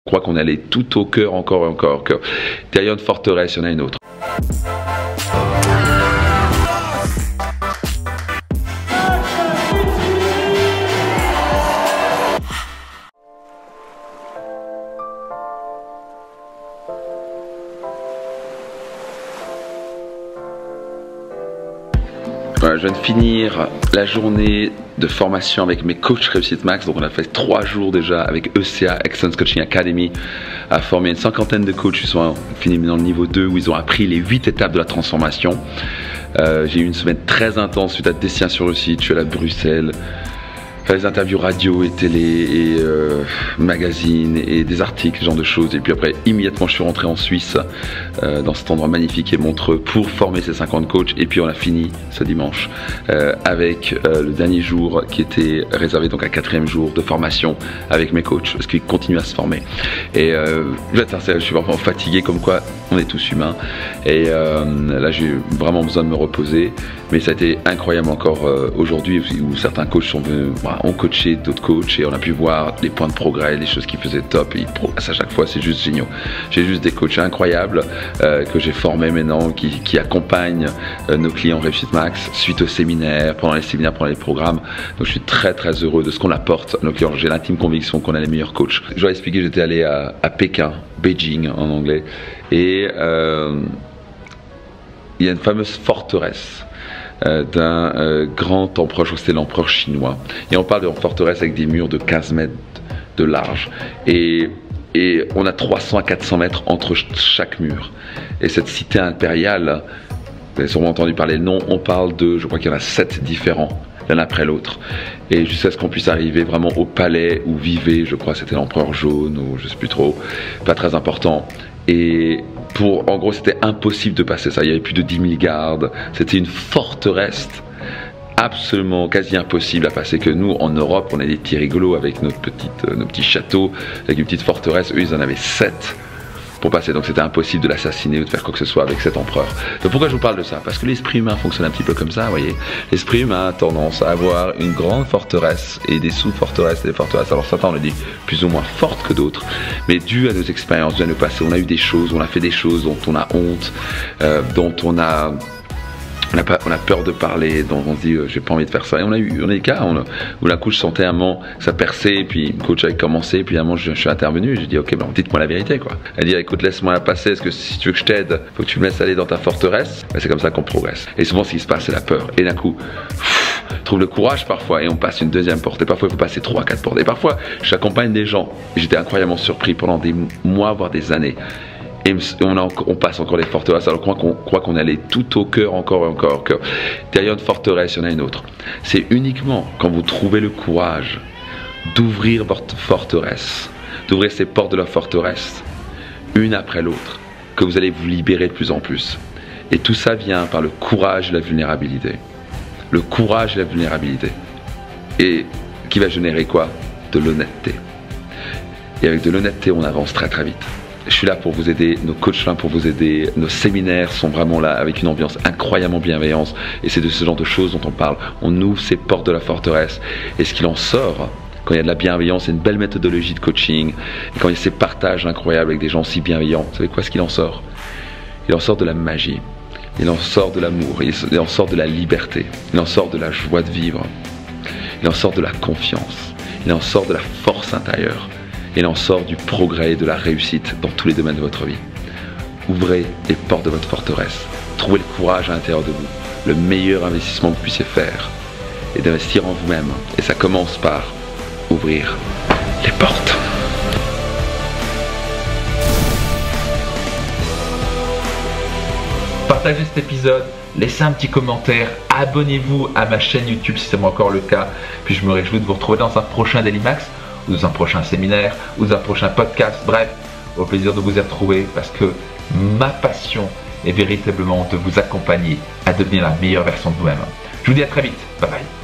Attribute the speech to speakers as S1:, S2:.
S1: Je crois qu'on est allé tout au cœur, encore et encore. Que derrière une forteresse, il y en a une autre. Voilà, je viens de finir la journée de formation avec mes coachs Réussite Max. Donc on a fait 3 jours déjà avec ECA, Excellence Coaching Academy, à former une cinquantaine de coachs qui sont finis dans le niveau 2 où ils ont appris les 8 étapes de la transformation. J'ai eu une semaine très intense suite à Destination sur le site. Je suis allé à Bruxelles, des interviews radio et télé et magazines et des articles, ce genre de choses. Et puis après, immédiatement, je suis rentré en Suisse, dans cet endroit magnifique qui est Montreux, pour former ces 50 coachs. Et puis on a fini ce dimanche avec le dernier jour qui était réservé donc à 4e jour de formation avec mes coachs, parce qu'ils continuent à se former. Et je suis vraiment fatigué, comme quoi on est tous humains. Et là, j'ai vraiment besoin de me reposer. Mais ça a été incroyable encore aujourd'hui, où certains coachs sont venus, ont coaché d'autres coachs et on a pu voir des points de progrès, des choses qu'ils faisaient top et ils progressent à chaque fois, c'est juste génial. J'ai juste des coachs incroyables que j'ai formés maintenant, qui accompagnent nos clients Réussite Max suite aux séminaires, pendant les séminaires, pendant les programmes. Donc je suis très très heureux de ce qu'on apporte à nos clients. J'ai l'intime conviction qu'on a les meilleurs coachs. Je dois expliquer, j'étais allé à Pékin, Beijing en anglais, et il y a une fameuse forteresse d'un grand empereur, je crois que c'était l'empereur chinois, et on parle de forteresse avec des murs de 15 mètres de large et on a 300 à 400 mètres entre chaque mur. Et cette cité impériale, vous avez sûrement entendu parler le nom, on parle de, je crois qu'il y en a 7 différents l'un après l'autre, et jusqu'à ce qu'on puisse arriver vraiment au palais où vivait, je crois c'était l'empereur jaune ou je sais plus trop, pas très important. Et en gros, c'était impossible de passer ça. Il y avait plus de 10 000 gardes. C'était une forteresse absolument quasi impossible à passer. Que nous, en Europe, on a des petits rigolos avec nos petits châteaux, avec une petite forteresse. Eux, ils en avaient 7 pour passer. Donc c'était impossible de l'assassiner ou de faire quoi que ce soit avec cet empereur. Donc pourquoi je vous parle de ça? Parce que l'esprit humain fonctionne un petit peu comme ça, vous voyez. L'esprit humain a tendance à avoir une grande forteresse et des sous-forteresses et des forteresses. Alors certains on le dit plus ou moins fortes que d'autres, mais dû à nos expériences, dû à nos passés, on a eu des choses, on a fait des choses dont on a honte, dont on a peur de parler, donc on se dit j'ai pas envie de faire ça. Et on a eu des cas où la coach sentait un moment ça perçait, et puis le coach avait commencé, et puis à un moment je suis intervenu, j'ai dit ok, ben dites-moi la vérité quoi. Elle dit écoute, laisse-moi la passer, est-ce que si tu veux que je t'aide, faut que tu me laisses aller dans ta forteresse. Ben, c'est comme ça qu'on progresse. Et souvent ce qui se passe c'est la peur, et d'un coup trouve le courage parfois et on passe une deuxième porte, et parfois il faut passer 3 à 4 portes, et parfois j'accompagne des gens et j'étais incroyablement surpris pendant des mois voire des années. Et on passe encore des forteresses, alors on croit qu'on est allé tout au cœur, encore et encore. Que derrière une forteresse, il y en a une autre. C'est uniquement quand vous trouvez le courage d'ouvrir votre forteresse, d'ouvrir ces portes de la forteresse, une après l'autre, que vous allez vous libérer de plus en plus. Et tout ça vient par le courage et la vulnérabilité. Le courage et la vulnérabilité. Et qui va générer quoi? De l'honnêteté. Et avec de l'honnêteté, on avance très très vite. Je suis là pour vous aider, nos coachs sont là pour vous aider, nos séminaires sont vraiment là avec une ambiance incroyablement bienveillante, et c'est de ce genre de choses dont on parle. On ouvre ces portes de la forteresse, et ce qu'il en sort, quand il y a de la bienveillance, c'est une belle méthodologie de coaching, et quand il y a ces partages incroyables avec des gens si bienveillants, vous savez quoi ce qu'il en sort? Il en sort de la magie, il en sort de l'amour, il en sort de la liberté, il en sort de la joie de vivre, il en sort de la confiance, il en sort de la force intérieure. Il en sort du progrès et de la réussite dans tous les domaines de votre vie. Ouvrez les portes de votre forteresse. Trouvez le courage à l'intérieur de vous. Le meilleur investissement que vous puissiez faire est d'investir en vous-même. Et ça commence par ouvrir les portes.
S2: Partagez cet épisode, laissez un petit commentaire, abonnez-vous à ma chaîne YouTube si c'est pas encore le cas. Puis je me réjouis de vous retrouver dans un prochain Daily Max, ou dans un prochain séminaire, ou dans un prochain podcast. Bref, au plaisir de vous y retrouver, parce que ma passion est véritablement de vous accompagner à devenir la meilleure version de vous-même. Je vous dis à très vite. Bye bye.